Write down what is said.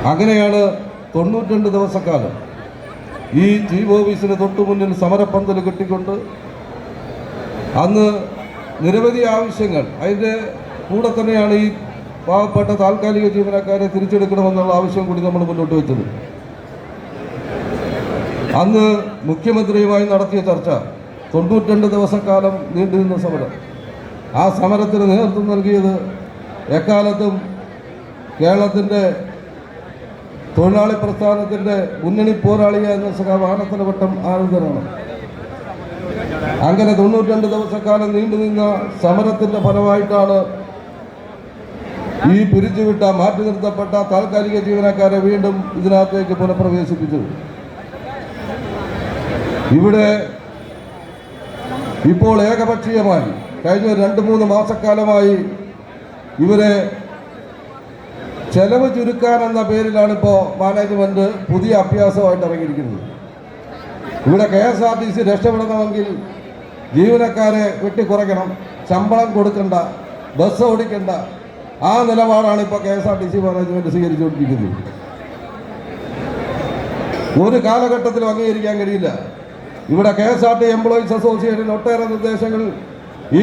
അങ്ങനെയാണ് 92 ദിവസക്കാലം ഈ ചീഫ് ഓഫീസിന് തൊട്ടു മുന്നിൽ സമരപ്പന്തൽ കെട്ടിക്കൊണ്ട് അന്ന് നിരവധി ആവശ്യങ്ങൾ, അതിൻ്റെ കൂടെ തന്നെയാണ് ഈ പാവപ്പെട്ട താൽക്കാലിക ജീവനക്കാരെ തിരിച്ചെടുക്കണമെന്നുള്ള ആവശ്യം കൂടി നമ്മൾ മുന്നോട്ട് വെച്ചത്. അന്ന് മുഖ്യമന്ത്രിയുമായി നടത്തിയ ചർച്ച, 92 ദിവസക്കാലം നീണ്ടുനിന്ന സമരം, ആ സമരത്തിന് നേതൃത്വം നൽകിയത് എക്കാലത്തും കേരളത്തിൻ്റെ തൊഴിലാളി പ്രസ്ഥാനത്തിൻ്റെ മുന്നണി പോരാളിയായ സഖാവ് ആനത്തലവട്ടം ആനന്ദനാണ്. അങ്ങനെ 92 ദിവസക്കാലം നീണ്ടുനിന്ന സമരത്തിൻ്റെ ഫലമായിട്ടാണ് ഈ പിരിച്ചുവിട്ട, മാറ്റി നിർത്തപ്പെട്ട താൽക്കാലിക ജീവനക്കാരെ വീണ്ടും ഇതിനകത്തേക്ക് പുനഃപ്രവേശിപ്പിച്ചത്. ഇവിടെ ഇപ്പോൾ ഏകപക്ഷീയമായി കഴിഞ്ഞ 2-3 മാസക്കാലമായി ഇവരെ ചെലവ് ചുരുക്കാനെന്ന പേരിലാണ് ഇപ്പോൾ മാനേജ്മെൻറ്റ് പുതിയ അഭ്യാസമായിട്ട് ഇറങ്ങിയിരിക്കുന്നത്. ഇവിടെ KSRTC രക്ഷപ്പെടണമെങ്കിൽ ജീവനക്കാരെ വെട്ടിക്കുറയ്ക്കണം, ശമ്പളം കൊടുക്കണ്ട, ബസ് ഓടിക്കണ്ട, ആ നിലപാടാണ് ഇപ്പോൾ KSRTC മാനേജ്മെൻറ്റ് സ്വീകരിച്ചുകൊണ്ടിരിക്കുന്നത്. ഒരു കാലഘട്ടത്തിലും അംഗീകരിക്കാൻ കഴിയില്ല. ഇവിടെ KSRTC എംപ്ലോയീസ് അസോസിയേഷൻ ഒട്ടേറെ നിർദ്ദേശങ്ങൾ ഈ